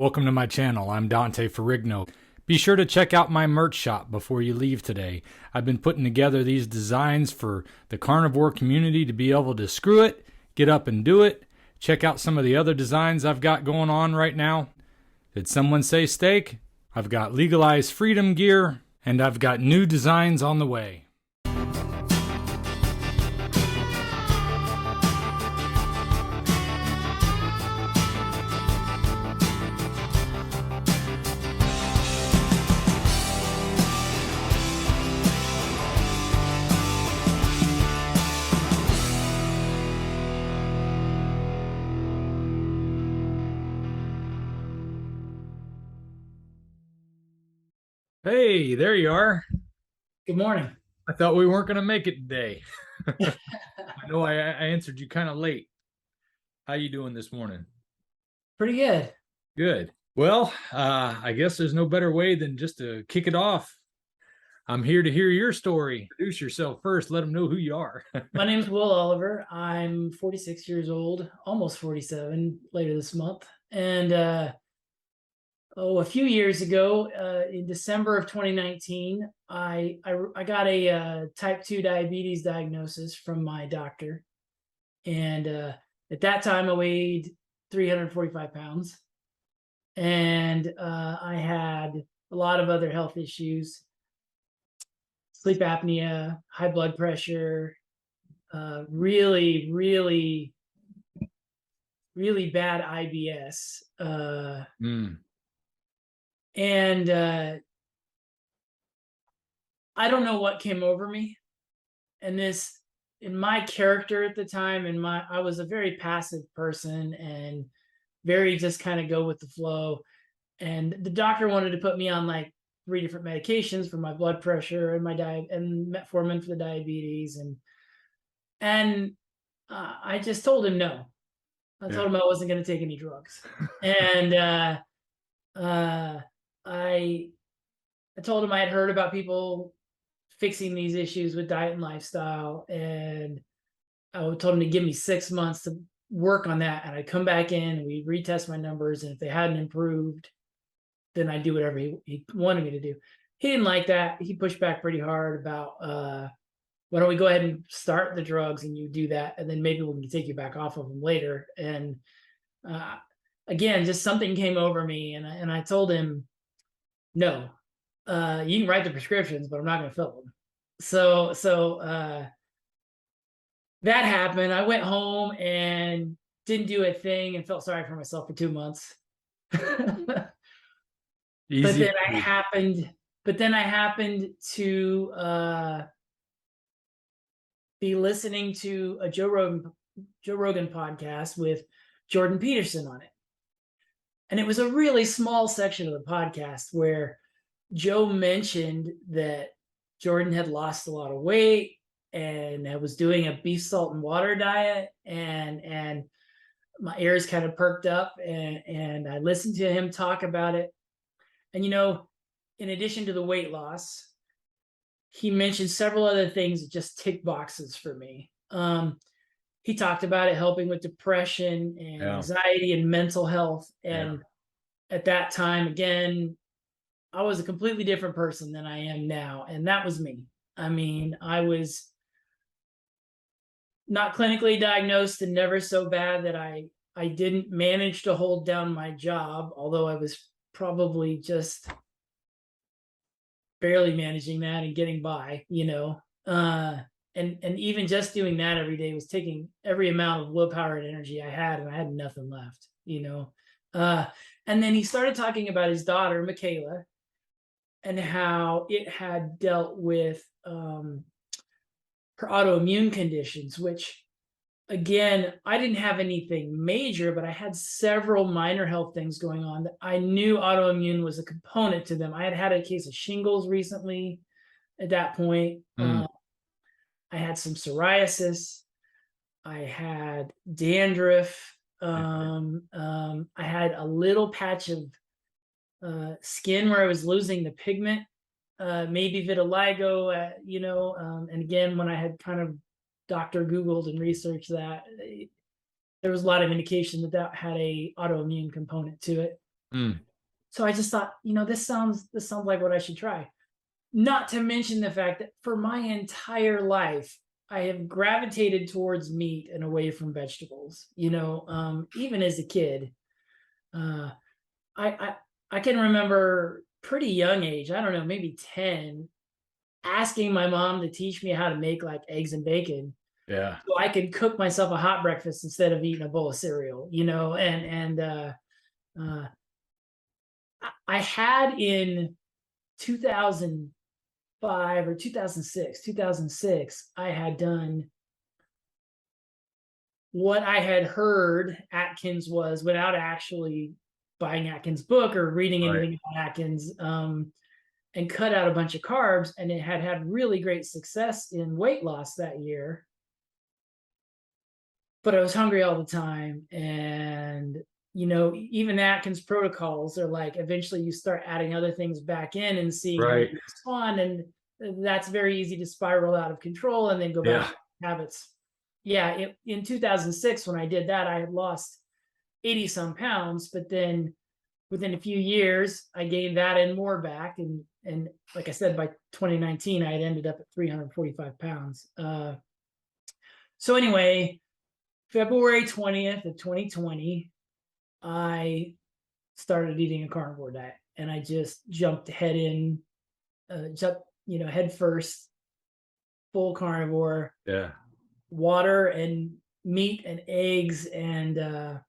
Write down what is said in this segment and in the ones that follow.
Welcome to my channel. I'm Dante Ferrigno. Be sure to check out my merch shop before you leave today. I've been putting together these designs for the carnivore community to be able to screw it, get up and do it. Check out some of the other designs I've got going on right now. Did someone say steak? I've got legalized freedom gear, and I've got new designs on the way. Hey, there you are. Good morning. I thought we weren't going to make it today. I know I answered you kind of late. How you doing this morning? Pretty good. Good. Well, I guess there's no better way than just to kick it off. I'm here to hear your story. Introduce yourself first. Let them know who you are. My name's Will Oliver. I'm 46 years old, almost 47 later this month. And a few years ago, in December of 2019, I got a type 2 diabetes diagnosis from my doctor. And at that time, I weighed 345 pounds. And I had a lot of other health issues: sleep apnea, high blood pressure, really bad IBS. And I don't know what came over me. And in my character at the time, I was a very passive person and very just kind of go with the flow. And the doctor wanted to put me on like 3 different medications for my blood pressure and my diet, and metformin for the diabetes. And I just told him no. I told him I wasn't going to take any drugs. And I told him I had heard about people fixing these issues with diet and lifestyle, and I told him to give me 6 months to work on that, and I'd come back in and we'd retest my numbers, and if they hadn't improved, then I'd do whatever he wanted me to do. He didn't like that. He pushed back pretty hard about, why don't we go ahead and start the drugs and you do that, and then maybe we can take you back off of them later. And again, just something came over me, and I told him, no, you can write the prescriptions, but I'm not going to fill them. So that happened. I went home and didn't do a thing and felt sorry for myself for 2 months. But then I happened to be listening to a Joe Rogan podcast with Jordan Peterson on it. And it was a really small section of the podcast where Joe mentioned that Jordan had lost a lot of weight and was doing a beef, salt, and water diet. And my ears kind of perked up, and I listened to him talk about it. And, in addition to the weight loss, he mentioned several other things that just tick boxes for me. He talked about it helping with depression and anxiety and mental health. And at that time, again, I was a completely different person than I am now. And that was me. I mean, I was not clinically diagnosed and never so bad that I didn't manage to hold down my job, although I was probably just barely managing that and getting by, and even just doing that every day was taking every amount of willpower and energy I had, and I had nothing left, and then he started talking about his daughter, Mikhaila, and how it had dealt with her autoimmune conditions, which, again, I didn't have anything major, but I had several minor health things going on that I knew autoimmune was a component to them. I had had a case of shingles recently at that point. I had some psoriasis. I had dandruff. I had a little patch of skin where I was losing the pigment, maybe vitiligo, and again, when I had kind of doctor Googled and researched that, there was a lot of indication that had a autoimmune component to it. Mm. So I just thought, this sounds like what I should try. Not to mention the fact that for my entire life, I have gravitated towards meat and away from vegetables. Even as a kid, uh, I I can remember pretty young age. I don't know, maybe 10, asking my mom to teach me how to make like eggs and bacon, Yeah. so I could cook myself a hot breakfast instead of eating a bowl of cereal. Uh, I had in 2005 or 2006, I had done what I had heard Atkins was without actually buying Atkins' book or reading Right. anything about Atkins, and cut out a bunch of carbs. And it had had really great success in weight loss that year. But I was hungry all the time. And, even Atkins protocols are like, eventually you start adding other things back in and seeing how Right. you respond. And that's very easy to spiral out of control and then go back Yeah. to habits. Yeah. In 2006, when I did that, I had lost 80 some pounds, but then within a few years, I gained that and more back. And like I said, by 2019, I had ended up at 345 pounds. So anyway, February 20th of 2020, I started eating a carnivore diet, and I just jumped head first, full carnivore, Yeah. water and meat and eggs. And, I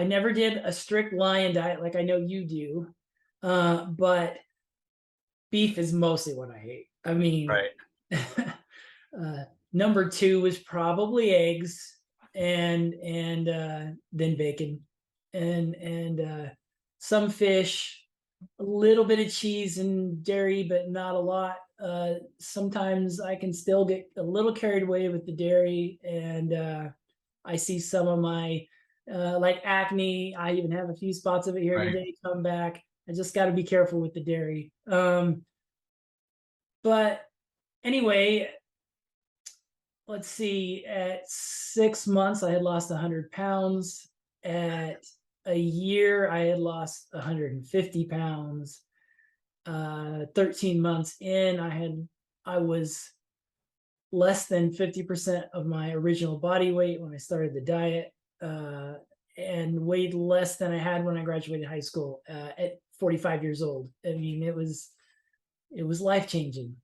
never did a strict lion diet like I know you do. But beef is mostly what I hate. I mean, Right. number two was probably eggs, and then bacon, and some fish, a little bit of cheese and dairy, but not a lot. Sometimes I can still get a little carried away with the dairy, and I see some of my like acne. I even have a few spots of it here Right. today come back. I just got to be careful with the dairy. But anyway, let's see. At 6 months, I had lost 100 pounds. At a year, I had lost 150 pounds. 13 months in, I was less than 50% of my original body weight when I started the diet, and weighed less than I had when I graduated high school at 45 years old. I mean, it was life changing.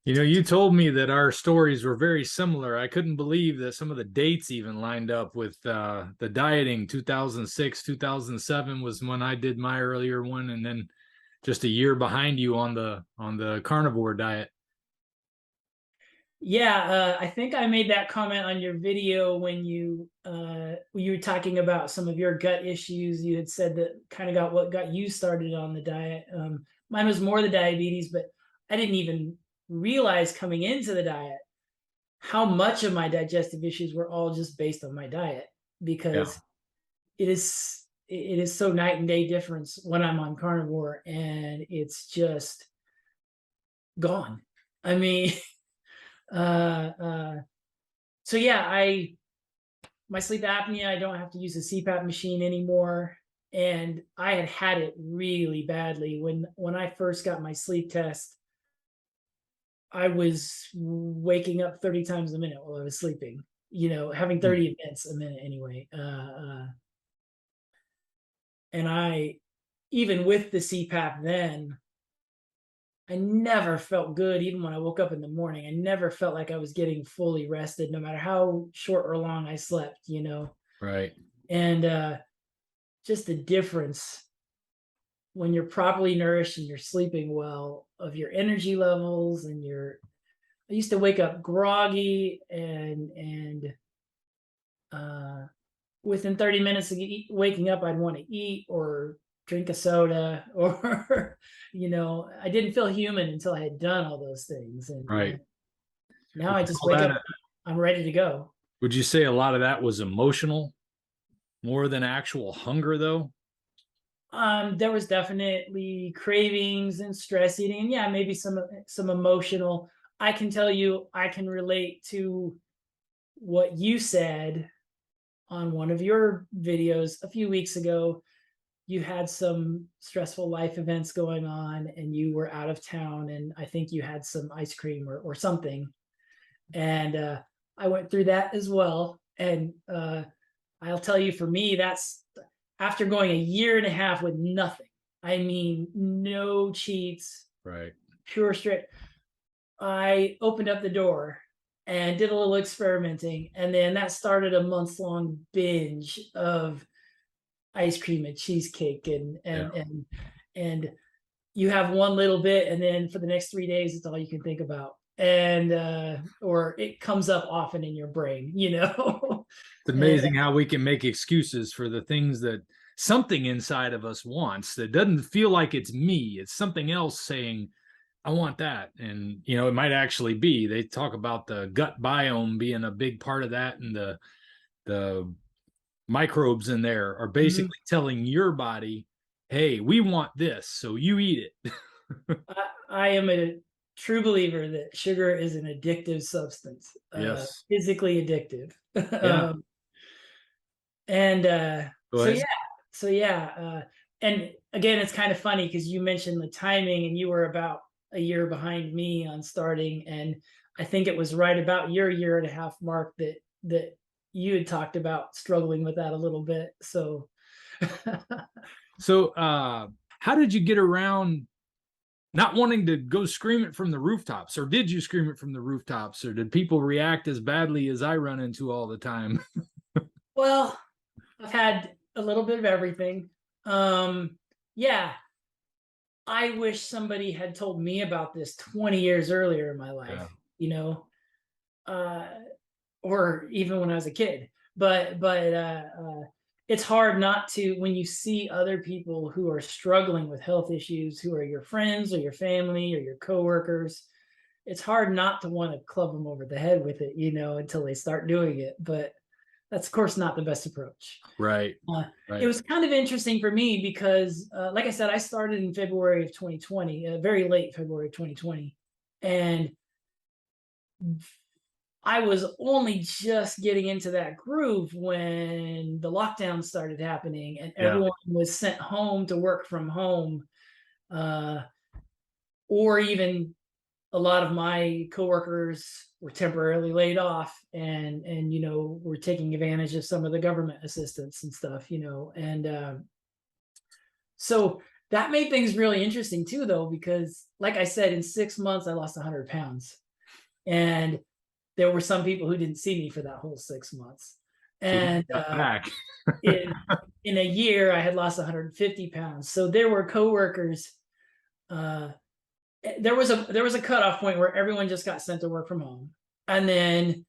You told me that our stories were very similar. I couldn't believe that some of the dates even lined up with the dieting. 2006, 2007 was when I did my earlier one, and then just a year behind you on the carnivore diet. Yeah, I think I made that comment on your video when you were talking about some of your gut issues. You had said that kind of got what got you started on the diet. Mine was more the diabetes, but I didn't even realize coming into the diet how much of my digestive issues were all just based on my diet, Yeah. because it is so night and day difference when I'm on carnivore, and it's just gone. I mean, uh, uh, so yeah, my sleep apnea, I don't have to use a CPAP machine anymore. And I had it really badly when I first got my sleep test. I was waking up 30 times a minute while I was sleeping, having Hmm. 30 events a minute anyway. And I, even with the CPAP then, I never felt good. Even when I woke up in the morning, I never felt like I was getting fully rested, no matter how short or long I slept. Right. And just the difference when you're properly nourished and you're sleeping well of your energy levels. And I used to wake up groggy, and within 30 minutes of waking up, I'd want to eat or drink a soda, or I didn't feel human until I had done all those things. And Right. now Would I you just call wake that up, I'm ready to go. would you say a lot of that was emotional more than actual hunger though? There was definitely cravings and stress eating, and yeah, maybe some emotional. I can tell you, I can relate to what you said on one of your videos a few weeks ago, you had some stressful life events going on and you were out of town, and I think you had some ice cream or something. And I went through that as well. And I'll tell you, for me, that's after going a year and a half with nothing. I mean, no cheats, Right. pure straight. I opened up the door and did a little experimenting, and then that started a months-long binge of ice cream and cheesecake, Yeah. and you have one little bit, and then for the next 3 days, it's all you can think about, and or it comes up often in your brain, you know. It's And amazing how we can make excuses for the things that something inside of us wants that doesn't feel like it's me. It's something else saying, I want that. And, you know, it might actually be. They talk about the gut biome being a big part of that, and the microbes in there are Mhm. basically telling your body, hey, we want this, so you eat it. I am a true believer that sugar is an addictive substance, Yes. physically addictive. Yeah. um, and Go ahead. so yeah, and again, it's kind of funny because you mentioned the timing, and you were about a year behind me on starting, and I think it was right about your year and a half mark that you had talked about struggling with that a little bit. So So, how did you get around not wanting to go scream it from the rooftops, or did you scream it from the rooftops, or did people react as badly as I run into all the time? well, I've had a little bit of everything. Yeah, I wish somebody had told me about this 20 years earlier in my Yeah. life, you know, uh, or even when I was a kid. But it's hard not to, when you see other people who are struggling with health issues, who are your friends or your family or your coworkers. It's hard not to want to club them over the head with it, you know, until they start doing it. But that's of course not the best approach. Right. Uh, it Right. was kind of interesting for me because, like I said, I started in February of 2020, very late February of 2020, and I was only just getting into that groove when the lockdown started happening and Yeah. everyone was sent home to work from home, uh, or even a lot of my coworkers were temporarily laid off, and you know, were taking advantage of some of the government assistance and stuff, you know. And so that made things really interesting too, though, because like I said, in 6 months I lost 100 pounds, and there were some people who didn't see me for that whole 6 months. So you And got back. in in a year I had lost 150 pounds. So there were coworkers, uh, there was a cutoff point where everyone just got sent to work from home, and then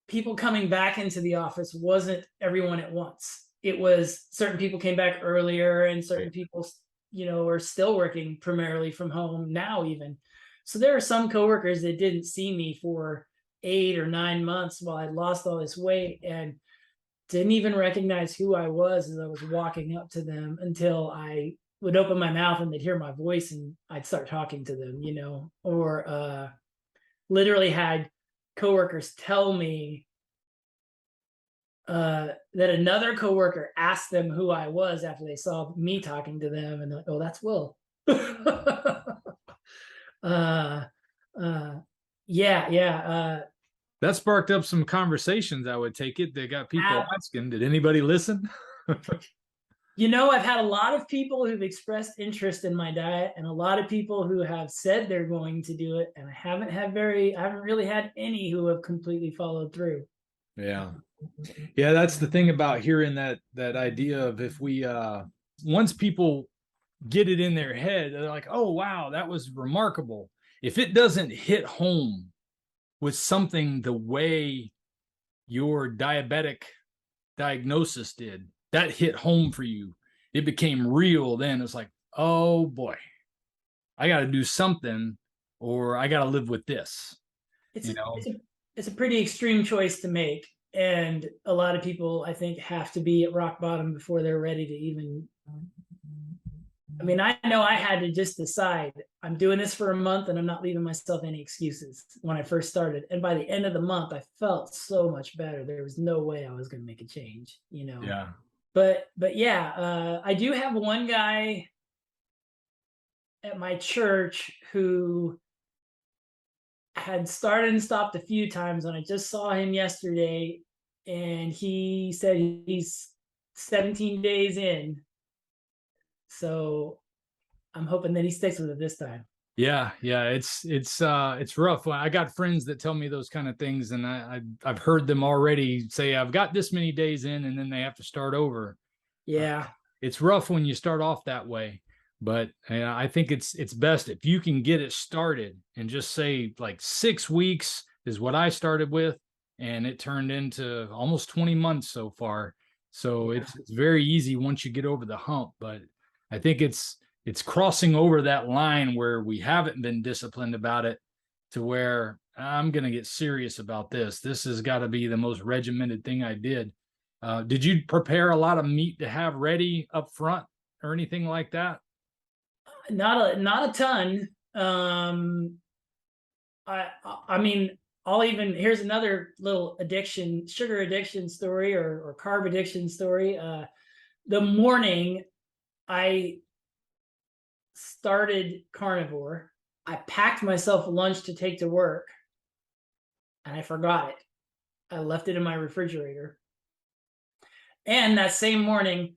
people coming back into the office wasn't everyone at once. It was certain people came back earlier, and certain Right. people, you know, are still working primarily from home now, even. So there are some coworkers that didn't see me for 8 or 9 months while I'd lost all this weight, and didn't even recognize who I was as I was walking up to them, until I would open my mouth and they'd hear my voice and I'd start talking to them, you know. Or literally had coworkers tell me that another coworker asked them who I was after they saw me talking to them, and they're like, "Oh, that's Will." uh, uh, yeah, yeah. That sparked up some conversations, I would take it. They got people Ab- asking, did anybody listen? you know, I've had a lot of people who've expressed interest in my diet, and a lot of people who have said they're going to do it, and I haven't really had any who have completely followed through. Yeah. Yeah, that's the thing about hearing that idea of, if we once people get it in their head, they're like, oh wow, that was remarkable. If it doesn't hit home with something the way your diabetic diagnosis did, that hit home for you, it became real. Then it's like, oh boy, I got to do something, or I got to live with this, it's you a, know. it's a it's a pretty extreme choice to make, and a lot of people, I think, have to be at rock bottom before they're ready to even. I mean, I know I had to just decide, I'm doing this for a month and I'm not leaving myself any excuses when I first started. And by the end of the month, I felt so much better. There was no way I was going to make a change, you know. Yeah. but yeah, I do have one guy at my church who had started and stopped a few times, and I just saw him yesterday, and he said he's 17 days in. So I'm hoping that he sticks with it this time. Yeah, yeah, it's rough. I got friends that tell me those kind of things, and I've heard them already say I've got this many days in, and then they have to start over. Yeah. It's rough when you start off that way, but I think it's best if you can get it started and just say like 6 weeks is what I started with, and it turned into almost 20 months so far. So Yeah. it's very easy once you get over the hump, but I think it's crossing over that line where we haven't been disciplined about it to where I'm going to get serious about this. This has got to be the most regimented thing I did. Did you prepare a lot of meat to have ready up front or anything like that? Not a ton. I mean, I'll even here's another little addiction, sugar addiction story or carb addiction story. The morning I started carnivore, I packed myself lunch to take to work, and I forgot it. I left it in my refrigerator. And that same morning,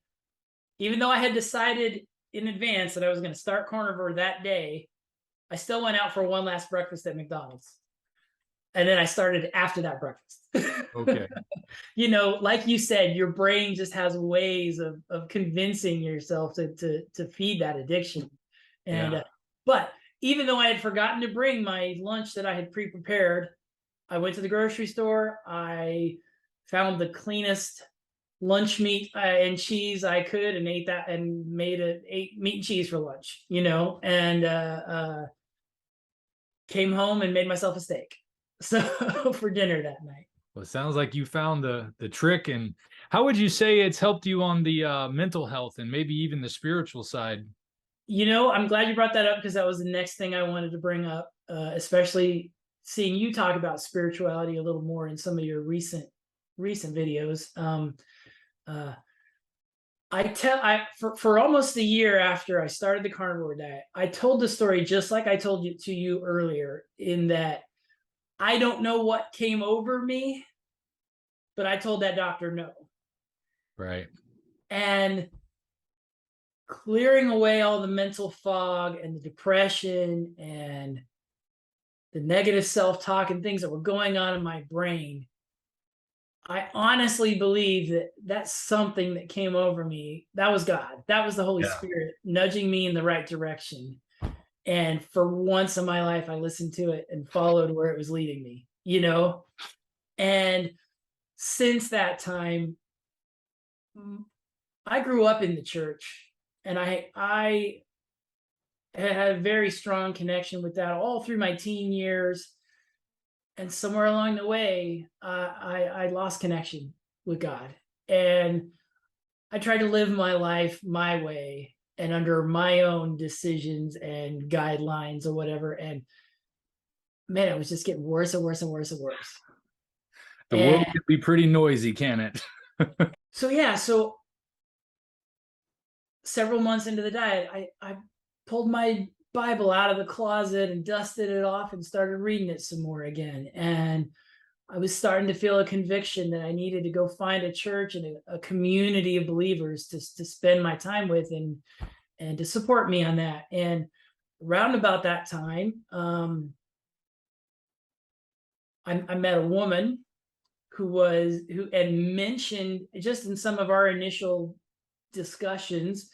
even though I had decided in advance that I was going to start carnivore that day, I still went out for one last breakfast at McDonald's. And then I started after that breakfast. Okay. You know, like you said, your brain just has ways of convincing yourself to feed that addiction. And Yeah. but even though I had forgotten to bring my lunch that I had pre-prepared, I went to the grocery store. I found the cleanest lunch meat and cheese I could, and ate that, and ate meat and cheese for lunch. You know, and came home and made myself a steak so for dinner that night. Well, it sounds like you found the trick. And how would you say it's helped you on the mental health and maybe even the spiritual side? You know, I'm glad you brought that up, because that was the next thing I wanted to bring up, especially seeing you talk about spirituality a little more in some of your recent videos. Uh, for almost a year after I started the carnivore diet, I told the story just like I told you to you earlier, in that I don't know what came over me, but I told that doctor no. Right. And clearing away all the mental fog and the depression and the negative self-talk and things that were going on in my brain, I honestly believe that that's something that came over me. That was God. That was the Holy Yeah. Spirit nudging me in the right direction. And for once in my life, I listened to it and followed where it was leading me, you know? And since that time, I grew up in the church, and I had a very strong connection with that all through my teen years. And somewhere along the way, I lost connection with God, and I tried to live my life my way and under my own decisions and guidelines or whatever. And man, it was just getting worse and worse and worse and worse. The world And can be pretty noisy, can it? so yeah, so several months into the diet, I pulled my Bible out of the closet and dusted it off and started reading it some more again. And I was starting to feel a conviction that I needed to go find a church and a community of believers to spend my time with, and to support me on that. And around about that time, I met a woman who had mentioned, just in some of our initial discussions,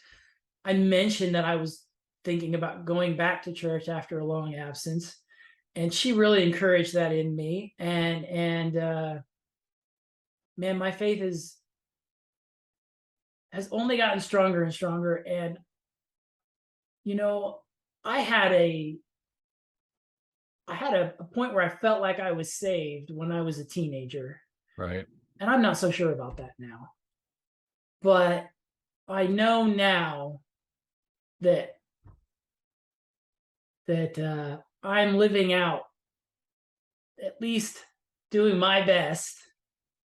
I mentioned that I was thinking about going back to church after a long absence, and she really encouraged that in me. And man, my faith has only gotten stronger and stronger. And you know, I had a a point where I felt like I was saved when I was a teenager, Right. and I'm not so sure about that now. But I know now that I'm living out, at least doing my best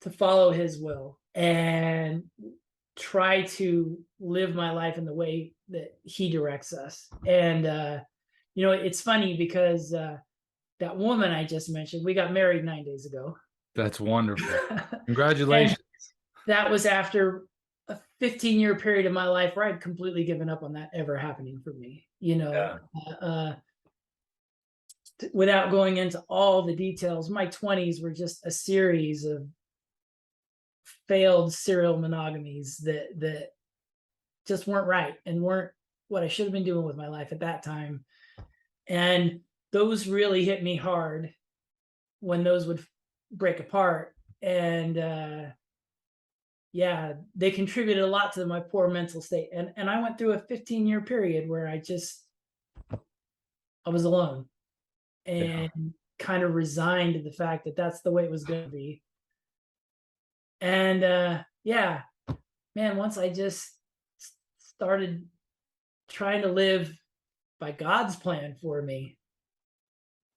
to follow his will and try to live my life in the way that he directs us. And it's funny because that woman I just mentioned, we got married 9 days ago. That's wonderful. And Congratulations. that was after a 15-year period of my life where I'd completely given up on that ever happening for me. Without going into all the details, my 20s were just a series of failed serial monogamies that just weren't right and weren't what I should have been doing with my life at that time. And those really hit me hard when those would break apart. And they contributed a lot to my poor mental state. And I went through a 15-year period where I was alone and kind of resigned to the fact that that's the way it was going to be. And man, once I just started trying to live by God's plan for me,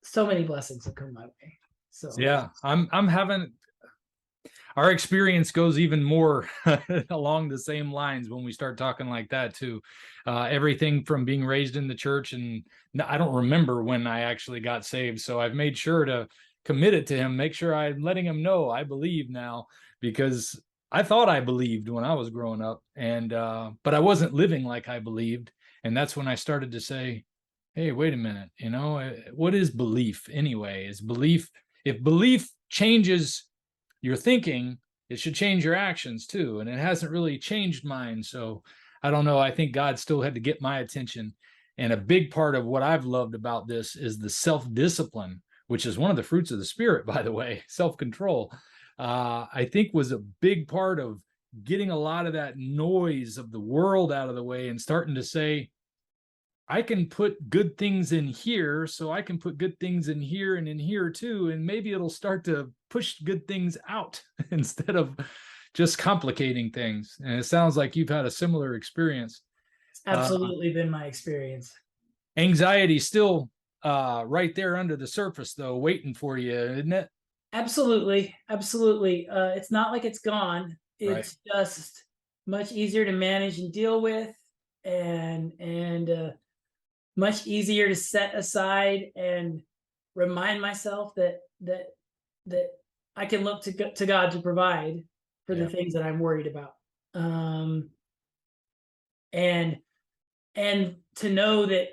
so many blessings have come my way. So yeah, I'm having, our experience goes even more along the same lines when we start talking like that too. Everything from being raised in the church, and I don't remember when I actually got saved, so I've made sure to commit it to him, make sure I'm letting him know I believe now, because I thought I believed when I was growing up, and but I wasn't living like I believed. And that's when I started to say, hey, wait a minute, what is belief anyway? Is belief, if belief changes your thinking, it should change your actions too. And it hasn't really changed mine. So I don't know. I think God still had to get my attention. And a big part of what I've loved about this is the self-discipline, which is one of the fruits of the Spirit, by the way, self-control. I think was a big part of getting a lot of that noise of the world out of the way and starting to say, I can put good things in here, so I can put good things in here and in here too, and maybe it'll start to push good things out instead of just complicating things. And it sounds like you've had a similar experience. It's absolutely been my experience. Anxiety still right there under the surface, though, waiting for you, isn't it? Absolutely. It's not like it's gone. It's just much easier to manage and deal with, and much easier to set aside and remind myself that I can look to God to provide for the things that I'm worried about. And to know that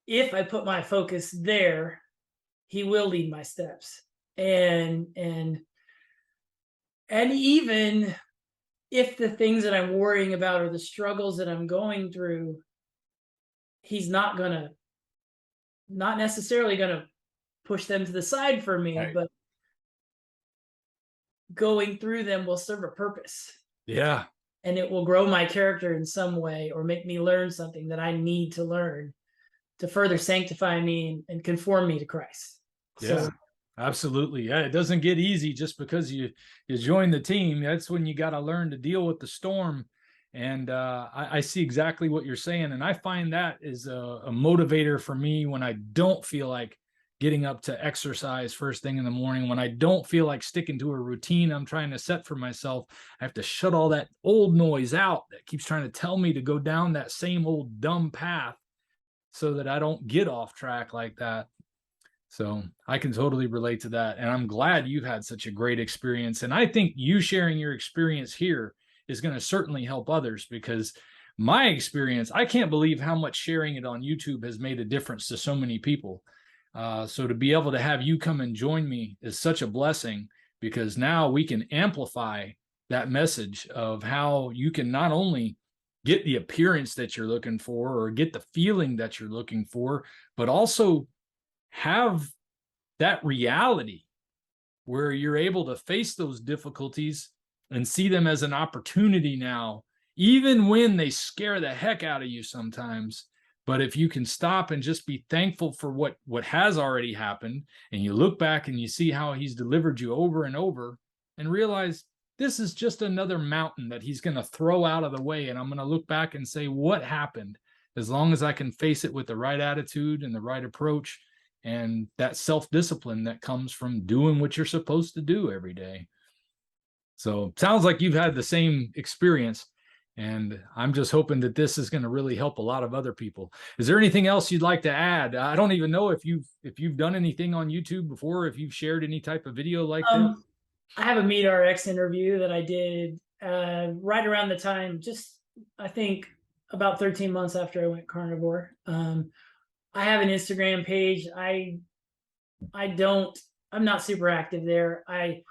if I put my focus there, he will lead my steps. And even if the things that I'm worrying about or the struggles that I'm going through, he's not necessarily gonna push them to the side for me, but going through them will serve a purpose. Yeah. And it will grow my character in some way, or make me learn something that I need to learn to further sanctify me and conform me to Christ. Yeah, absolutely. Yeah, it doesn't get easy just because you join the team. That's when you got to learn to deal with the storm. And I see exactly what you're saying. And I find that is a motivator for me when I don't feel like getting up to exercise first thing in the morning, when I don't feel like sticking to a routine I'm trying to set for myself. I have to shut all that old noise out that keeps trying to tell me to go down that same old dumb path so that I don't get off track like that. So I can totally relate to that. And I'm glad you've had such a great experience. And I think you sharing your experience here is going to certainly help others, because my experience, I can't believe how much sharing it on YouTube has made a difference to so many people. So to be able to have you come and join me is such a blessing, because now we can amplify that message of how you can not only get the appearance that you're looking for or get the feeling that you're looking for, but also have that reality where you're able to face those difficulties and see them as an opportunity now, even when they scare the heck out of you sometimes. But if you can stop and just be thankful for what has already happened, and you look back and you see how he's delivered you over and over, and realize this is just another mountain that he's going to throw out of the way, and I'm going to look back and say, what happened? As long as I can face it with the right attitude and the right approach, and that self-discipline that comes from doing what you're supposed to do every day. So sounds like you've had the same experience. And I'm just hoping that this is going to really help a lot of other people. Is there anything else you'd like to add? I don't even know if you've done anything on YouTube before, if you've shared any type of video like this. I have a Meet RX interview that I did right around the time, just I think about 13 months after I went carnivore. I have an Instagram page. I'm not super active there. I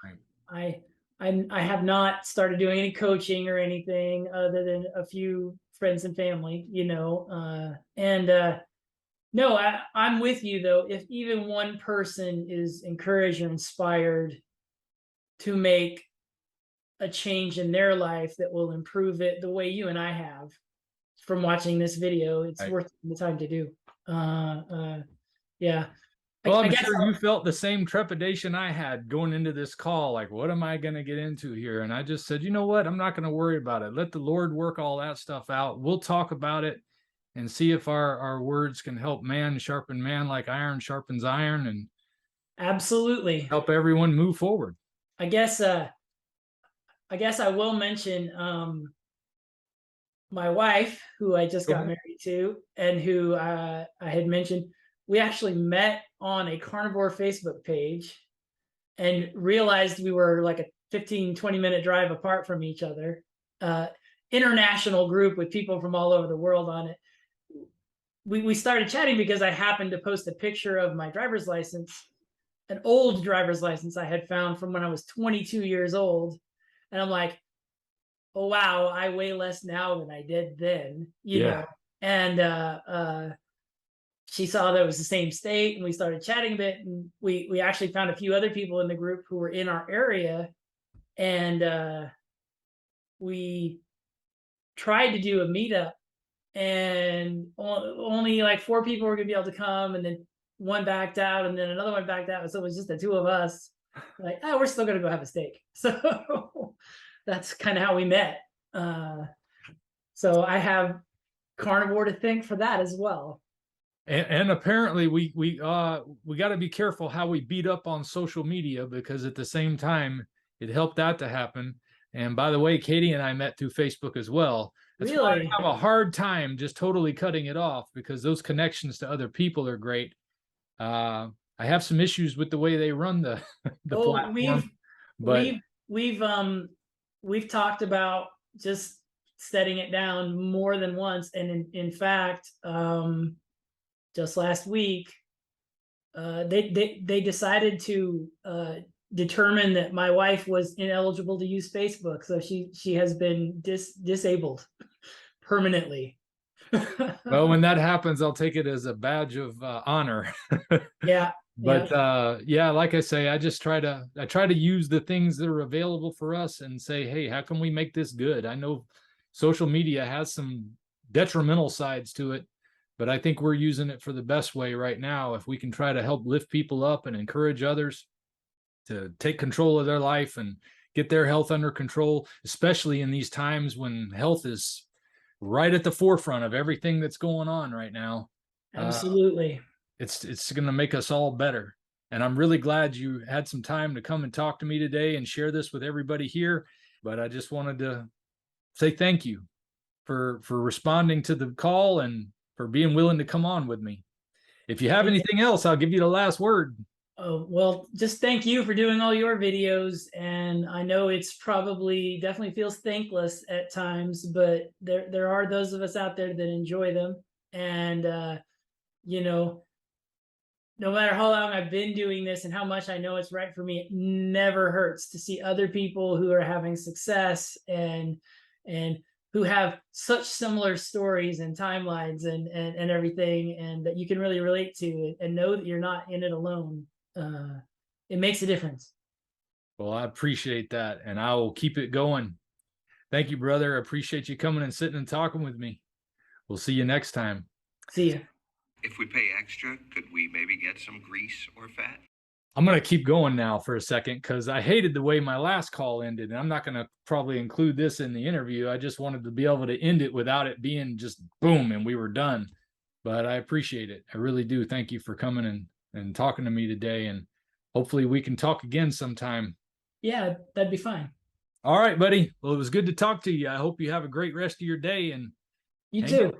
have not started doing any coaching or anything other than a few friends and family, no, I'm with you though. If even one person is encouraged or inspired to make a change in their life that will improve it the way you and I have from watching this video, it's worth the time to do. Yeah. Well, I'm sure you felt the same trepidation I had going into this call. Like, what am I going to get into here? And I just said, you know what? I'm not going to worry about it. Let the Lord work all that stuff out. We'll talk about it and see if our words can help man sharpen man like iron sharpens iron, and absolutely help everyone move forward. I guess I will mention my wife, who I just got married to, and who I had mentioned. We actually met on a carnivore Facebook page and realized we were like a 15-20 minute drive apart from each other. International group with people from all over the world on it. We started chatting because I happened to post a picture of my driver's license, an old driver's license I had found from when I was 22 years old. And I'm like, oh, wow, I weigh less now than I did then, you know? And she saw that it was the same state, and we started chatting a bit, and we actually found a few other people in the group who were in our area, and we tried to do a meetup, and only like 4 people were gonna be able to come, and then one backed out, and then another one backed out, so it was just the 2 of us. Like, oh, we're still gonna go have a steak. So that's kind of how we met. So I have carnivore to thank for that as well. And apparently we got to be careful how we beat up on social media, because at the same time it helped that to happen. And by the way, Katie and I met through Facebook as well. That's why I have a hard time just totally cutting it off, because those connections to other people are great. I have some issues with the way they run the platform. We've talked about just setting it down more than once, and in fact, just last week, they decided to determine that my wife was ineligible to use Facebook, so she has been disabled permanently. Well, when that happens, I'll take it as a badge of honor. Yeah. But yeah, like I say, I try to use the things that are available for us and say, hey, how can we make this good? I know social media has some detrimental sides to it, but I think we're using it for the best way right now. If we can try to help lift people up and encourage others to take control of their life and get their health under control, especially in these times when health is right at the forefront of everything that's going on right now. Absolutely. It's going to make us all better. And I'm really glad you had some time to come and talk to me today and share this with everybody here. But I just wanted to say thank you for responding to the call and for being willing to come on with me. If you have anything else, I'll give you the last word. Oh, well, just thank you for doing all your videos. And I know it's definitely feels thankless at times, but there are those of us out there that enjoy them. And, no matter how long I've been doing this and how much I know it's right for me, it never hurts to see other people who are having success and who have such similar stories and timelines and everything, and that you can really relate to and know that you're not in it alone. It makes a difference. Well, I appreciate that, and I will keep it going. Thank you, brother. I appreciate you coming and sitting and talking with me. We'll see you next time. See you. If we pay extra, could we maybe get some grease or fat? I'm going to keep going now for a second, because I hated the way my last call ended, and I'm not going to probably include this in the interview. I just wanted to be able to end it without it being just boom and we were done. But I appreciate it. I really do. Thank you for coming and talking to me today, and hopefully we can talk again sometime. Yeah, that'd be fine. All right, buddy. Well, it was good to talk to you. I hope you have a great rest of your day and You hang in too. there.